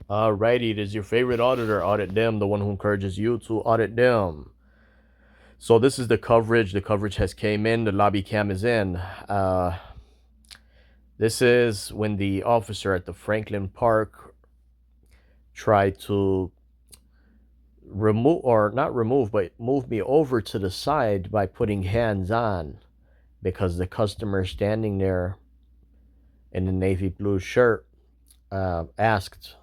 Alrighty, it is your favorite auditor, Audit Dem, the one who encourages you to audit them. So this is the coverage. The coverage has came in. The lobby cam is in. This is when the officer at the Franklin Park tried to remove, or not remove, but move me over to the side by putting hands on, because the customer standing there in the navy blue shirt asked.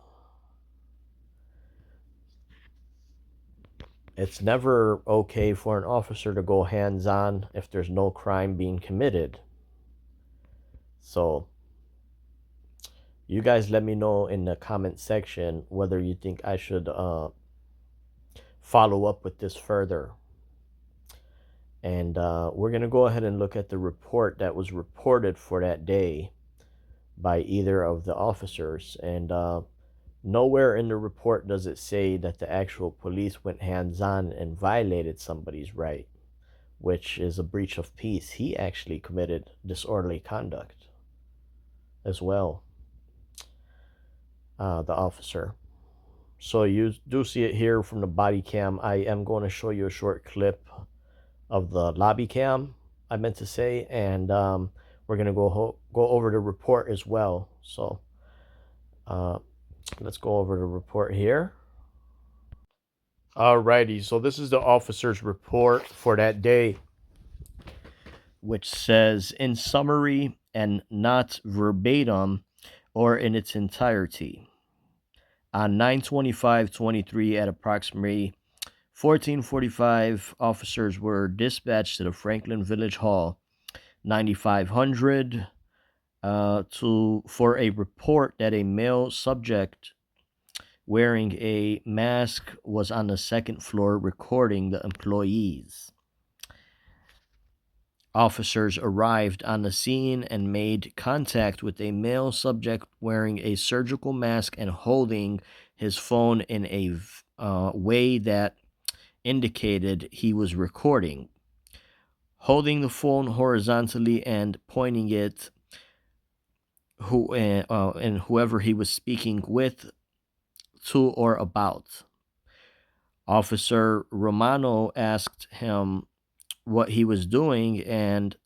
It's never okay for an officer to go hands on if there's no crime being committed. So, you guys let me know in the comment section whether you think I should follow up with this further. And we're going to go ahead and look at the report that was reported for that day by either of the officers. And nowhere in the report does it say that the actual police went hands on and violated somebody's right, which is a breach of peace. He actually committed disorderly conduct as well, the officer. So you do see it here from the body cam. I am going to show you a short clip of the lobby cam, I meant to say, and we're going to go over the report as well. So let's go over the report here. Alrighty, so this is the officer's report for that day, which says, in summary and not verbatim or in its entirety, on 9/25/23 at approximately 14:45, officers were dispatched to the Franklin Village Hall, 9500, for a report that a male subject wearing a mask was on the second floor recording the employees. Officers arrived on the scene and made contact with a male subject wearing a surgical mask and holding his phone in a way that indicated he was recording. Holding the phone horizontally and pointing it and whoever he was speaking with, to, or about. Officer Romano asked him what he was doing, and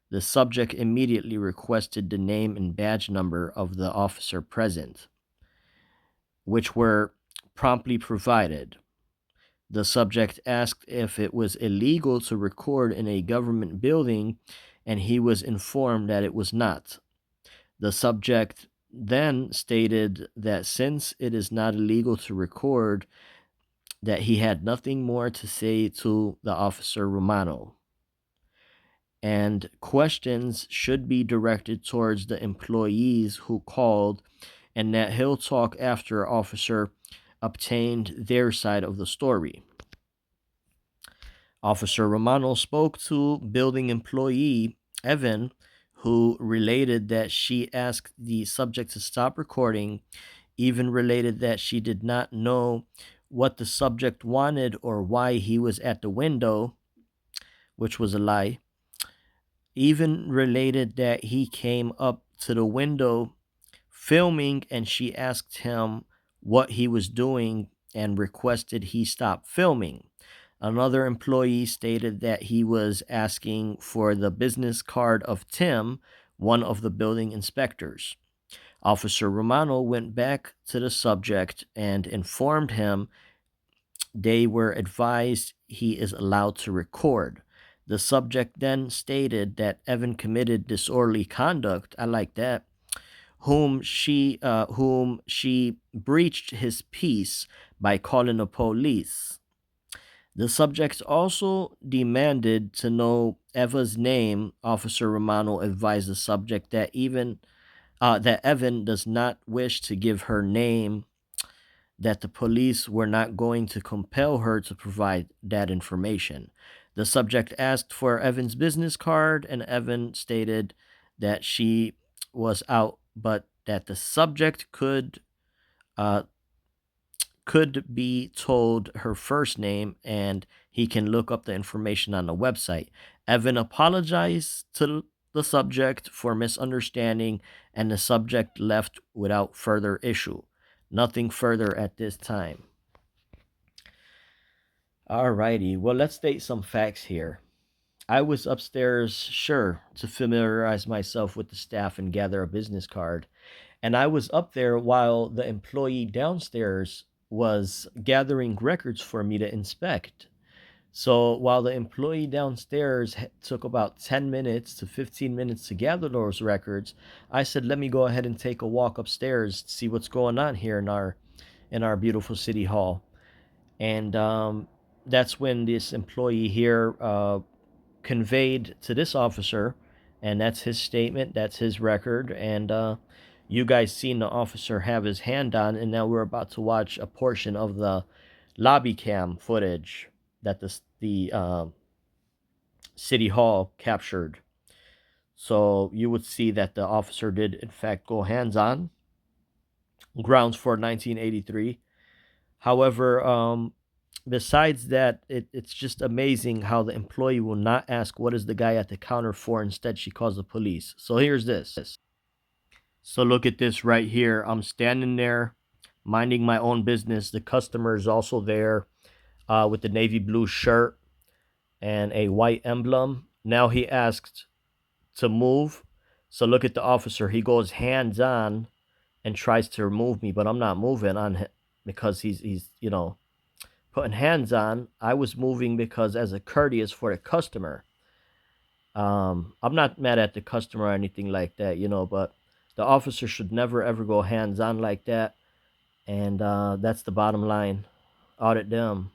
the subject immediately requested the name and badge number of the officer present, which were promptly provided. The subject asked if it was illegal to record in a government building, and he was informed that it was not. The subject then stated that since it is not illegal to record, that he had nothing more to say to the officer Romano, and questions should be directed towards the employees who called, and that he'll talk after officer obtained their side of the story. Officer Romano spoke to building employee Evan, who related that she asked the subject to stop recording, even related that she did not know what the subject wanted or why he was at the window, which was a lie. Even related that he came up to the window filming and she asked him what he was doing and requested he stop filming. Another employee stated that he was asking for the business card of Tim, one of the building inspectors. Officer Romano went back to the subject and informed him they were advised he is allowed to record. The subject then stated that Evan committed disorderly conduct. I like that. Whom she breached his peace by calling the police. The subject also demanded to know Eva's name. Officer Romano advised the subject that Evan does not wish to give her name, that the police were not going to compel her to provide that information. The subject asked for Evan's business card, and Evan stated that she was out, but that the subject could be told her first name and he can look up the information on the website. Evan apologized to the subject for misunderstanding, and the subject left without further issue. Nothing further at this time. Alrighty, well, let's state some facts here. I was upstairs, sure, to familiarize myself with the staff and gather a business card. And I was up there while the employee downstairs was gathering records for me to inspect. So while the employee downstairs took about 10 minutes to 15 minutes to gather those records, I said, let me go ahead and take a walk upstairs, see what's going on here in our beautiful city hall. And that's when this employee here conveyed to this officer, and that's his statement, that's his record. And you guys seen the officer have his hand on, and now we're about to watch a portion of the lobby cam footage that the city hall captured. So you would see that the officer did in fact go hands on, grounds for 1983. However, besides that, it's just amazing how the employee will not ask what is the guy at the counter for. Instead, she calls the police. So here's this. So look at this right here. I'm standing there minding my own business. The customer is also there with the navy blue shirt and a white emblem. Now he asked to move. So look at the officer. He goes hands on and tries to remove me, but I'm not moving on him because he's putting hands on. I was moving because as a courteous for the customer. I'm not mad at the customer or anything like that, but the officer should never ever go hands on like that. And that's the bottom line. Audit them.